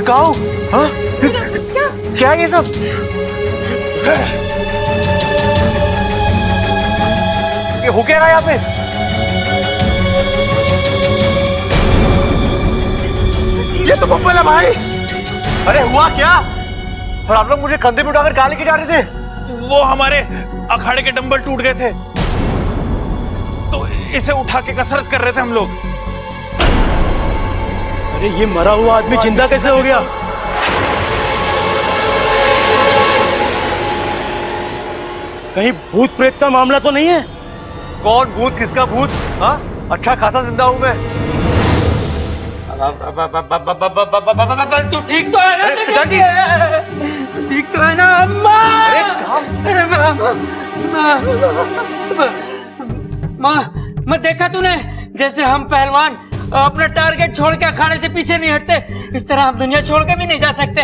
काऊ? हाँ? क्या ये सब? ये हो क्या रहा है यहाँ पे? ये तो बब्बल है भाई। अरे हुआ क्या? और आप लोग मुझे कंधे पे उठाकर कहाँ लेके जा रहे थे? वो हमारे अखाड़े के डंबल टूट गए थे, तो इसे उठा के कसरत कर रहे थे हम लोग। अरे ये मरा हुआ आदमी जिंदा कैसे हो गया? कहीं भूत प्रेत का मामला तो नहीं है? कौन भूत, किसका भूत? हाँ, अच्छा खासा जिंदा हूं मैं। तू ठीक तो है ना? पिताजी, ठीक तो है ना? अम्मा! माँ, मैं देखा तूने जैसे हम पहलवान अपना टारगेट छोड़ के अखाड़े से पीछे नहीं हटते, इस तरह हम दुनिया छोड़ के भी नहीं जा सकते।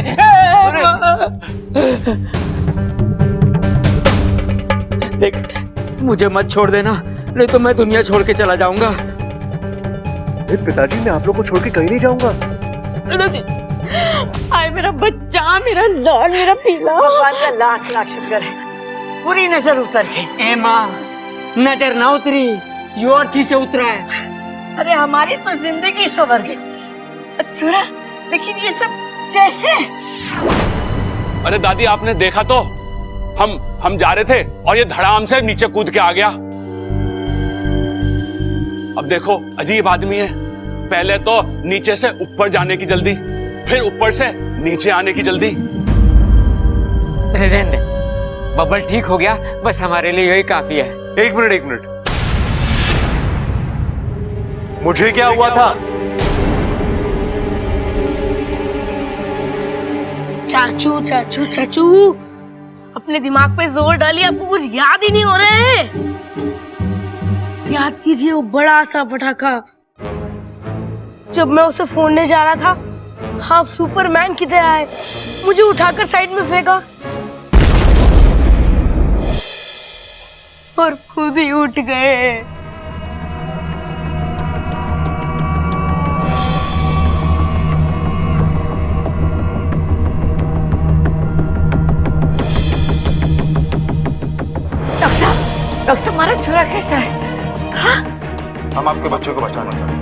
देख, मुझे मत छोड़ देना, नहीं तो मैं दुनिया छोड़ के चला जाऊंगा। पिताजी, मैं आप लोग को छोड़ के कहीं नहीं जाऊंगा। आए मेरा बच्चा, मेरा लाल, मेरा पीला। भगवान का लाख लाख शुक्र है, पूरी नजर उतर गई। ए माँ, नजर ना उतरी, यो अर्थी से उतरा है। अरे हमारी तो जिंदगी संवर गई। छोरा, लेकिन ये सब कैसे? अरे दादी, आपने देखा तो, हम जा रहे थे और ये धड़ाम से नीचे कूद के आ गया। अब देखो, अजीब आदमी है, पहले तो नीचे से ऊपर जाने की जल्दी, फिर ऊपर से नीचे आने की जल्दी। रहने दे, बब्बल ठीक हो गया, बस हमारे लिए यही काफी है। एक मिनट, मुझे क्या हुआ था? चाचू चाचू चाचू, अपने दिमाग पे जोर डालिए, आपको कुछ याद ही नहीं हो रहे हैं। याद कीजिए वो बड़ा सा पटाखा, जब मैं उसे फोड़ने जा रहा था, आप सुपरमैन की तरह आए, मुझे उठाकर साइड में फेंका और खुद ही उठ गए। डॉक्टर साहब, हमारा छोरा कैसा है? हाँ? हम आपके बच्चों को बचाना चाहते हैं।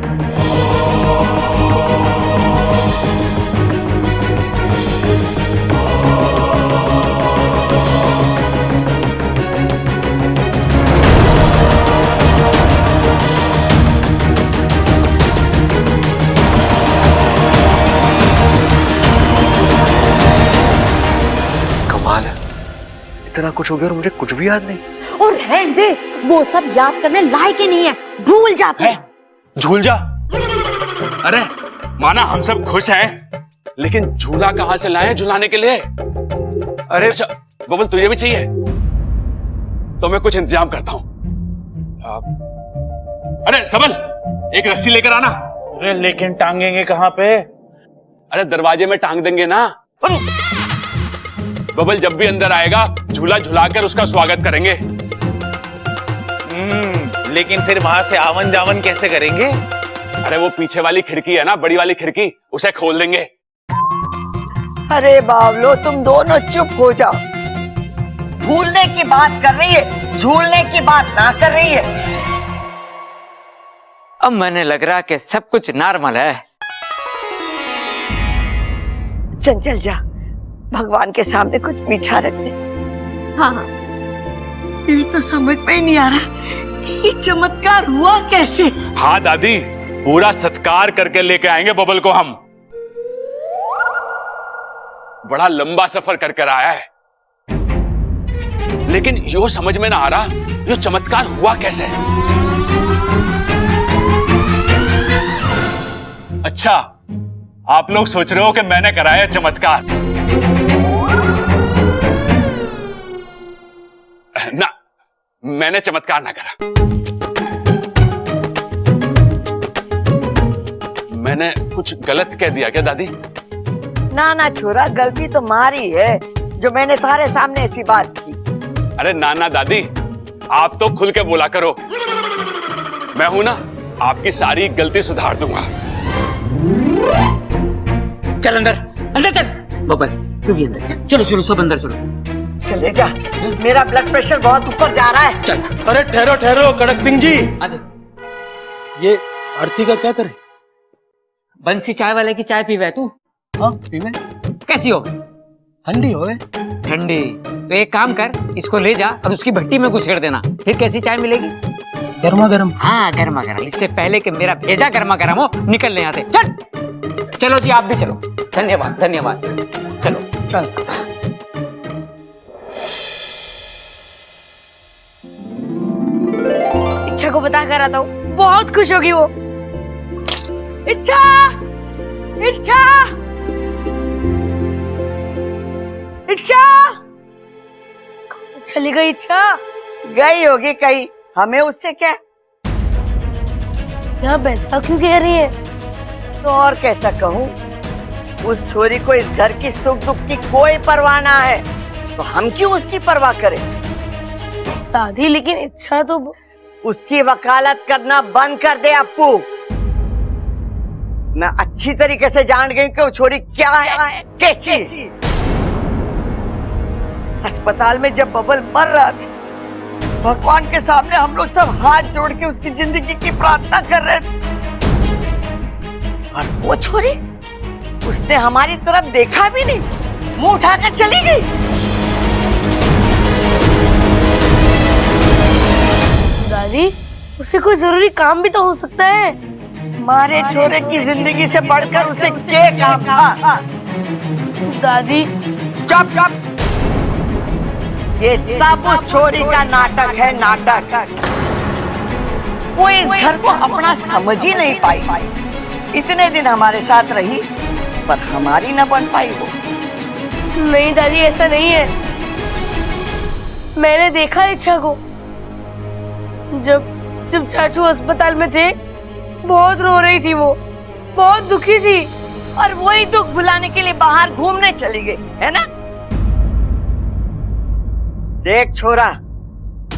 कमाल है, इतना कुछ हो गया और मुझे कुछ भी याद नहीं। और रहने दे, वो सब याद करने लायक ही नहीं है, भूल जाते हैं। झूल जा। अरे माना हम सब खुश हैं, लेकिन झूला कहां से लाए झुलाने के लिए? अरे अच्छा बबल, तुझे भी चाहिए तो मैं कुछ इंतजाम करता हूं। अरे सबल, एक रस्सी लेकर आना। अरे लेकिन टांगेंगे कहां पे? अरे दरवाजे में टांग देंगे ना। बबल जब भी अंदर आएगा, झूला झुलाकर उसका स्वागत करेंगे। लेकिन फिर वहां से आवन जावन कैसे करेंगे? अरे वो पीछे वाली खिड़की है ना, बड़ी वाली खिड़की, उसे खोल देंगे। अरे बावलो, तुम दोनों चुप हो जाओ। भूलने की बात कर रही है, झूलने की बात ना कर रही है। अब मैंने लग रहा कि सब कुछ नॉर्मल है। चंचल जा, भगवान के सामने कुछ मीठा रख दे। हाँ, तेरी तो समझ में ही नहीं आ रहा ये चमत्कार हुआ कैसे। हाँ दादी, पूरा सत्कार करके लेके आएंगे बबल को हम। बड़ा लंबा सफर कर कर आया है, लेकिन यो समझ में ना आ रहा यो चमत्कार हुआ कैसे। अच्छा, आप लोग सोच रहे हो कि मैंने कराया चमत्कार? ना, मैंने चमत्कार ना करा। मैंने कुछ गलत कह दिया क्या दादी? ना ना छोरा, गलती तो मारी है जो मैंने तुम्हारे सामने ऐसी बात की। अरे ना ना दादी, आप तो खुल के बोला करो, मैं हूं ना, आपकी सारी गलती सुधार दूंगा। चल अंदर, अंदर चल बबल, तू भी अंदर चल। चलो चलो सब अंदर चलो। चले जा, मेरा ब्लड प्रेशर बहुत ऊपर जा रहा है। चल अरे ठहरो ठहरो कड़क सिंह जी, आजा। ये आरती का क्या करे? बंसी चाय वाले की चाय पीवे तू? हाँ पीवे। कैसी हो? ठंडी होवे। ठंडी? तो एक काम कर, इसको ले जा और उसकी भट्टी में घुसेड़ देना, फिर कैसी चाय मिलेगी? गर्मा गर्म। हाँ गर्मा गर्म, इससे पहले कि मेरा भेजा गर्मा गर्म हो निकलने यहाँ से। चल चलो जी आप भी चलो। धन्यवाद धन्यवाद। चलो चल। इच्छा को बता कर आता हूँ, बहुत खुश होगी वो। इच्छा, इच्छा, इच्छा, चली गई इच्छा? गई होगी कहीं, हमें उससे क्या? क्या ऐसा क्यों कह रही है? तो और कैसा कहूँ, उस छोरी को इस घर की सुख दुख की कोई परवाह ना है, तो हम क्यों उसकी परवाह करें? दादी लेकिन इच्छा तो उसकी वकालत करना बंद कर दे अप्पू। मैं अच्छी तरीके से जान गई कि वो छोरी क्या है, कैसी। अस्पताल में जब बबल मर रहा था, भगवान के सामने हम लोग सब हाथ जोड़ के उसकी जिंदगी की प्रार्थना कर रहे थे, और वो छोरी, उसने हमारी तरफ देखा भी नहीं, मुंह उठाकर चली गई। दादी उसे कोई जरूरी काम भी तो हो सकता है। हमारे छोरे की जिंदगी से बढ़कर उसे क्या काम था? दादी चुप चुप, ये सब उस छोरी का नाटक है, नाटक। वो इस घर को अपना समझ ही नहीं पाई। इतने दिन हमारे साथ रही, पर हमारी न बन पाई वो। नहीं दादी ऐसा नहीं है, मैंने देखा इच्छा को जब जब चाचू अस्पताल में थे, बहुत रो रही थी वो, बहुत दुखी थी। और वही दुख भुलाने के लिए बाहर घूमने चली गई, है ना? देख छोरा,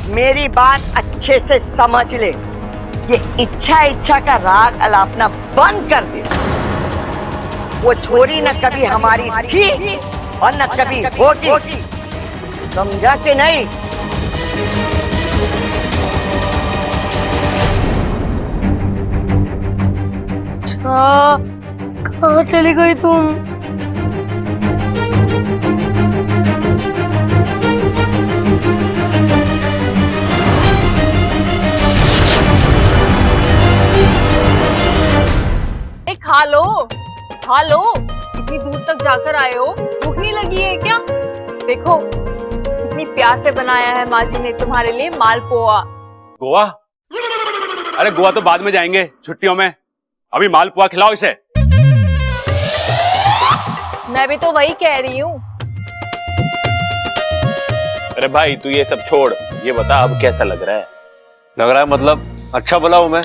मेरी बात अच्छे से समझ ले, ये इच्छा का राग अलापना बंद कर दे। वो छोरी न कभी हमारी थी और न कभी होगी, समझा कि नहीं? अच्छा, कहाँ चली गई तुम? खा लो, खा लो, इतनी दूर तक जाकर आए हो, भूख नहीं लगी है क्या? देखो कितनी प्यार से बनाया है माँ जी ने तुम्हारे लिए मालपुआ। गोवा? अरे गोवा तो बाद में जाएंगे छुट्टियों में, अभी मालपुआ खिलाओ इसे। मैं भी तो वही कह रही हूँ। अरे भाई तू ये सब छोड़, ये बता अब कैसा लग रहा है? लग रहा है मतलब अच्छा भला हूं मैं,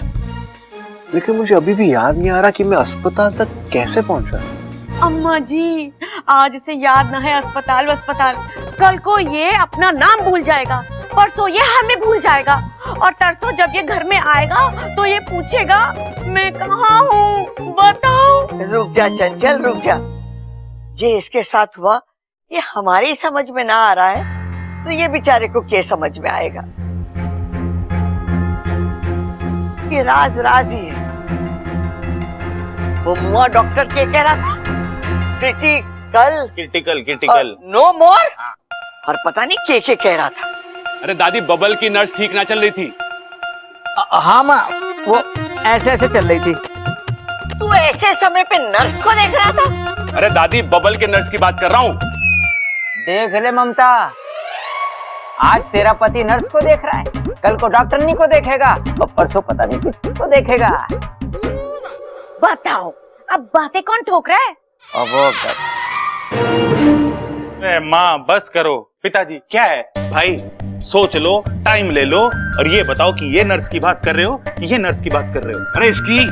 लेकिन मुझे अभी भी याद नहीं आ रहा कि मैं अस्पताल तक कैसे पहुंचा। अम्मा जी, आज से याद ना है अस्पताल अस्पताल। कल को ये अपना नाम भूल जाएगा, परसों ये हमें भूल जाएगा, और तरसों जब ये घर में आएगा तो ये पूछेगा मैं कहाँ हूँ, बताओ। रुक जा चंचल, रुक जा। जे इसके साथ हुआ ये हमारी समझ में ना आ रहा है, तो ये बेचारे को क्या समझ में आएगा? ये राज राज ही है। वो मुआ डॉक्टर के कह रहा था क्रिटिकल क्रिटिकल क्रिटिकल नो मोर, और पता नहीं के कह रहा था। अरे दादी, बबल की नर्स ठीक ना चल रही थी। हाँ माँ, वो ऐसे ऐसे चल रही थी। तू ऐसे समय पे नर्स को देख रहा था? अरे दादी, बबल के नर्स की बात कर रहा हूँ। देख ले ममता, आज तेरा पति नर्स को देख रहा है, कल को डॉक्टरनी को देखेगा, और परसों पता नहीं किसको देखेगा। बताओ, अब बातें कौन ठोक रहा है? अरे माँ बस करो। पिताजी क्या है? भाई सोच लो, टाइम ले लो, और ये बताओ कि ये नर्स की बात कर रहे हो कि ये नर्स की बात कर रहे हो? अरे इसकी,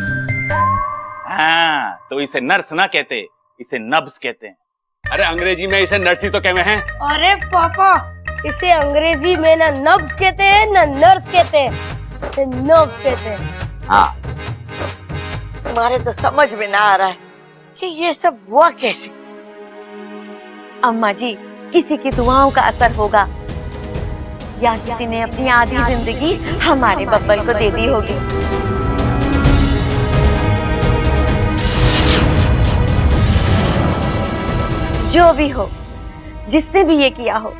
हाँ तो इसे नर्स ना कहते, इसे नब्स कहते हैं। अरे अंग्रेजी में इसे नर्सी तो कहते हैं। अरे पापा, इसे अंग्रेजी में ना नब्स कहते हैं ना नर्स कहते हैं, इसे नर्व्स कहते हैं। हाँ, तुम्हारे तो समझ में ना आ रहा है कि ये सब हुआ कैसे। अम्मा जी, किसी की दुआओं का असर होगा या किसी ने अपनी आधी जिंदगी हमारे बब्बल को दे दी होगी। जो भी हो, जिसने भी ये किया हो,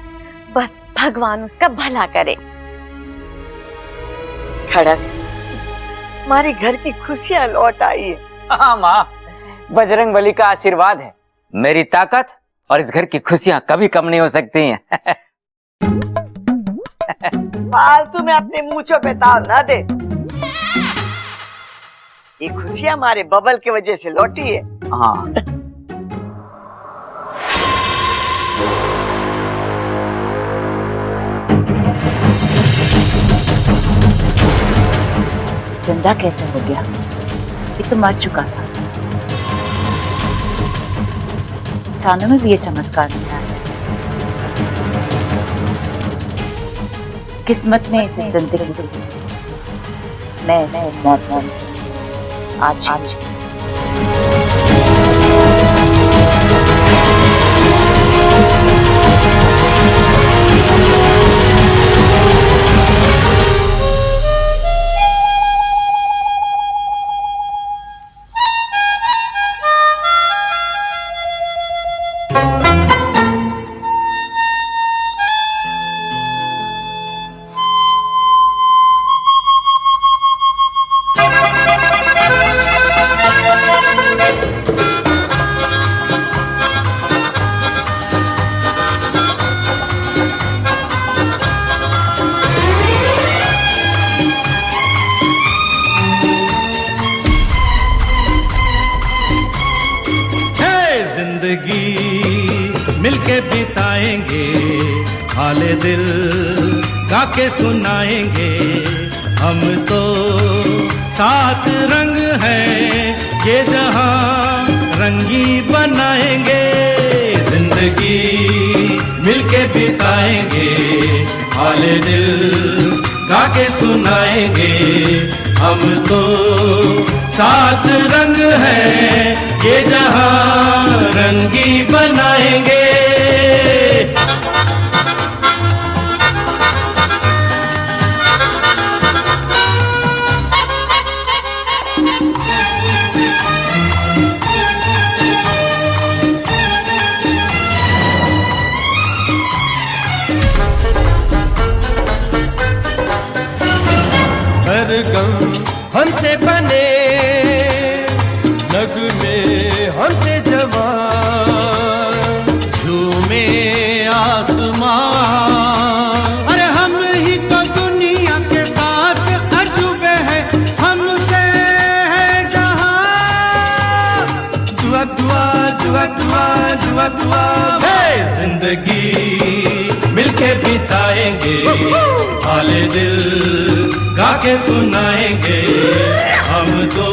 बस भगवान उसका भला करे। खड़क, हमारे घर की खुशियां लौट आई है। हाँ माँ, बजरंग बली का आशीर्वाद है, मेरी ताकत और इस घर की खुशियां कभी कम नहीं हो सकती हैं। फालतू में अपने मूंछों पे ताव ना दे। ये खुशियां हमारे बबल की वजह से लौटी है। हाँ। जिंदा कैसे हो गया? ये तो मर चुका था। इंसानों में भी ये चमत्कार नहीं आया। किस्मत ने इसे जिंदगी दी, मैं इसे मौत दूंगी। आज जिंदगी मिलके बिताएंगे, हाले दिल गा के सुनाएंगे। हम तो सात रंग हैं, ये जहां रंगी बनाएंगे। जिंदगी मिलके बिताएंगे, हाले दिल गा के सुनाएंगे। हम तो सात रंग हैं, ये जहां रंगी बनाएंगे। हर गम हमसे बने, नगमे हमसे जवान, झूमे आसमान। अरे हम ही तो दुनिया के साथ अजूबे हैं, हमसे है जहां। दुआ दुआ दुआ दुआ दुआ दुआ। जिंदगी मिलके बिताएंगे, हाले दिल गा के सुनाएंगे। हम तो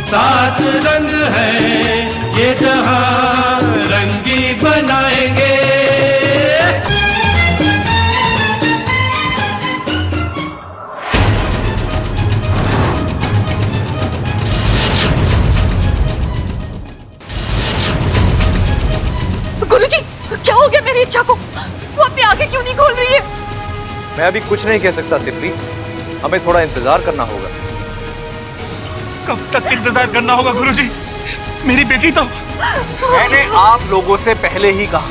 सात रंग हैं, ये जहां रंगी बनाएंगे। गुरुजी, क्या हो गया मेरी इच्छा को? वो अपनी आंखें क्यों नहीं खोल रही है? मैं अभी कुछ नहीं कह सकता सिप्ली, हमें थोड़ा इंतजार करना होगा। कब तक इंतजार करना होगा गुरुजी? मेरी बेटी तो। मैंने आप लोगों से पहले ही कहा,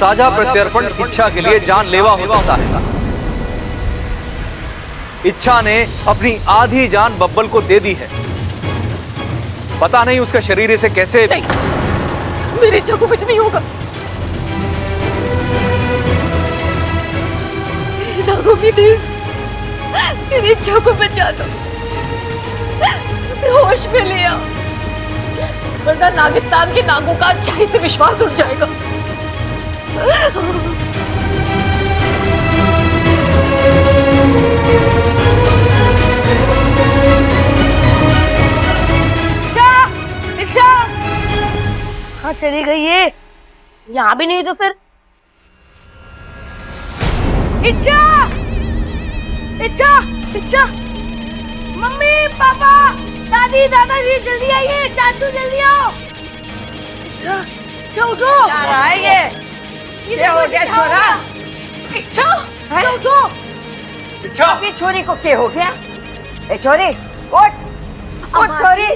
साझा प्रत्यर्पण इच्छा के लिए जानलेवा हो सकता है। इच्छा ने अपनी आधी जान बब्बल को दे दी है। पता नहीं उसका शरीर इसे कैसे। नहीं, मेरी इच्छा को कुछ नहीं होगा। नागों की देव, मेरी इच्छा को बचा दो, उसे होश में ले आओ, वरना नागिस्तान के नागों का अच्छाई से विश्वास उठ जाएगा। इच्छा कहाँ चली गई ये? यहाँ भी नहीं तो फिर इच्छा इच्छा इच्छा, मम्मी पापा दादी दादाजी जल्दी आइए, चाचू जल्दी आओ। इच्छा इच्छा उठो। क्या रहा है ये हो गया छोरा? इच्छा है? उठो। इच्छा अभी छोरी को क्या हो गया? ए छोरी उठ उठ छोरी।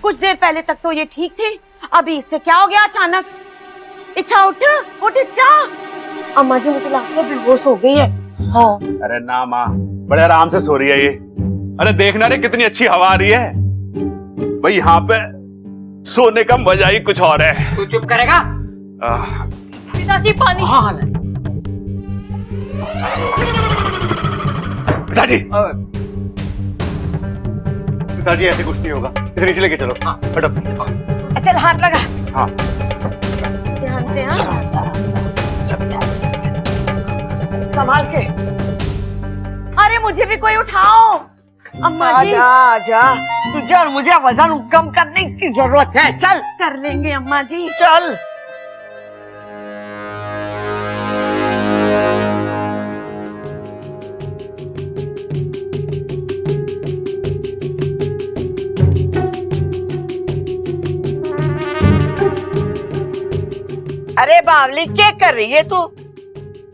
कुछ देर पहले तक तो ये ठीक थे, अभी इससे क्या हो गया अचानक? इच्छा उठ उठ इच्छा। अम्मा जी मुझे लगता है बेहोश हो गई है। हाँ अरे ना माँ, बड़े आराम से सो रही है ये। अरे देखना रे कितनी अच्छी हवा आ रही है भाई, यहाँ पे सोने का मजा ही कुछ और है। तू चुप करेगा? पिताजी पानी। हाँ पिताजी पिताजी ऐसे कुछ नहीं होगा, इसे नीचे लेके चलो। हटो। चल हाथ लगा। हाँ ध्यान से। हाँ संभाल के। अरे मुझे भी कोई उठाओ। अम्मा जी आजा आजा, तुझे और मुझे वजन कम करने की जरूरत है। चल कर लेंगे अम्मा जी। चल। अरे बावली क्या कर रही है तू?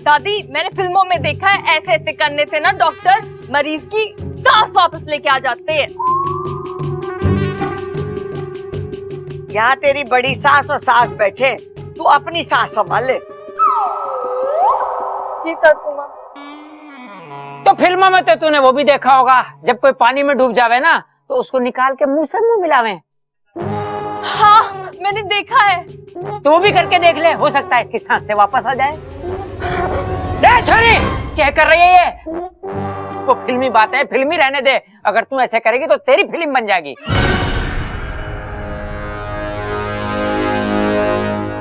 दादी मैंने फिल्मों में देखा है ऐसे ऐसे करने से ना डॉक्टर मरीज की सांस वापस लेके आ जाते हैं। यहाँ तेरी बड़ी सास और सास बैठे, तू अपनी सास संभाल ले। जी सासू माँ। तो फिल्मों में तो तूने वो भी देखा होगा, जब कोई पानी में डूब जावे ना तो उसको निकाल के मुंह से मुंह मिलावे। हाँ मैंने देखा है। तू भी करके देख ले, हो सकता है इसकी सांस से वापस आ जाए। ले छोरी, क्या कर रही है ये? वो फिल्मी बात है, फिल्मी रहने दे। अगर तू ऐसे करेगी तो तेरी फिल्म बन जाएगी।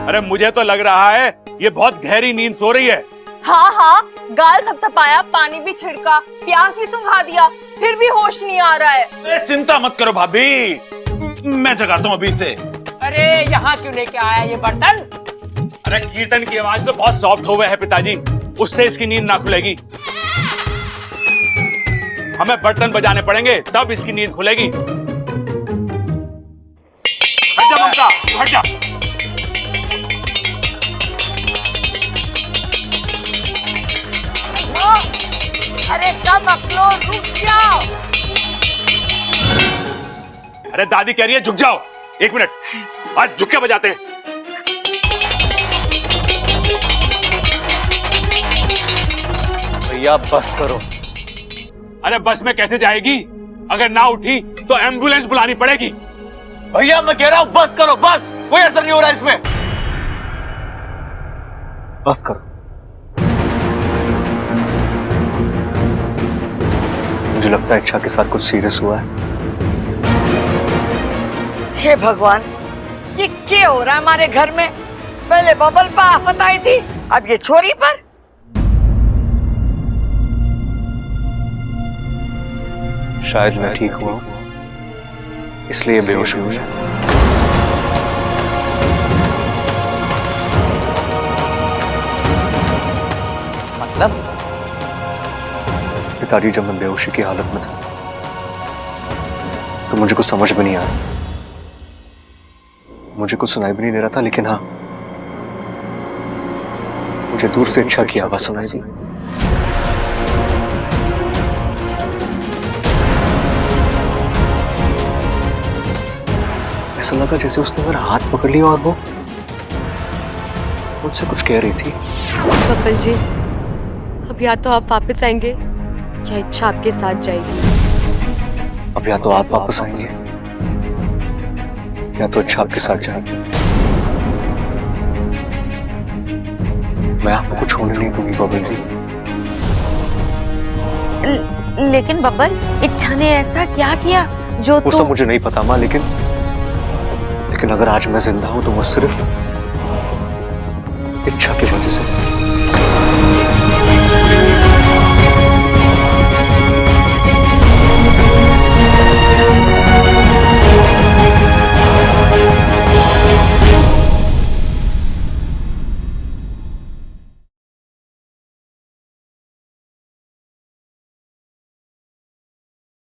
अरे मुझे तो लग रहा है ये बहुत गहरी नींद सो रही है। हाँ हाँ, गाल थपथपाया, पानी भी छिड़का, प्यास भी सुंघा दिया, फिर भी होश नहीं आ रहा है। अरे चिंता मत करो भाभी, मैं जगाता हूँ अभी से। अरे यहाँ क्यों लेके आया ये बर्तन? अरे कीर्तन की आवाज तो बहुत सॉफ्ट हो गए है पिताजी, उससे इसकी नींद ना खुलेगी। हमें बर्तन बजाने पड़ेंगे तब इसकी नींद खुलेगी। हट जा ममता, हट जा। अरे कम अकलो, रुक जाओ। अरे दादी कह रही है झुक जाओ। एक मिनट, आज झुक के बजाते हैं। भैया बस करो। अरे बस में कैसे जाएगी? अगर ना उठी तो एम्बुलेंस बुलानी पड़ेगी। भैया मैं कह रहा हूँ बस करो, बस कोई असर नहीं हो रहा इसमें। बस करो। मुझे लगता है इच्छा के साथ कुछ सीरियस हुआ है। हे भगवान, ये क्या हो रहा है हमारे घर में? पहले बबल पर आफत आई थी, अब ये छोरी पर। शायद मैं ठीक हुआ इसलिए बेहोश हुई है। मतलब? पिताजी जब मैं बेहोशी की हालत में था तो मुझे कुछ समझ में नहीं आ रहा, मुझे कुछ सुनाई भी नहीं दे रहा था, लेकिन हाँ मुझे दूर से इच्छा की आवाज सुनाई दी। ऐसा लगा जैसे उसने मेरा हाथ पकड़ लिया और वो मुझसे कुछ कह रही थी। कपिल जी, अब या तो आप वापस आएंगे या इच्छा आपके साथ जाएगी। अब या तो आप वापस आएंगे या तो इच्छा आपके साथ जाएगी। मैं आपको कुछ होने नहीं दूंगी बबल जी। लेकिन बबल, इच्छा ने ऐसा क्या किया जो वो सब मुझे नहीं पता माँ, लेकिन अगर आज मैं जिंदा हूं तो वो सिर्फ इच्छा की वजह से।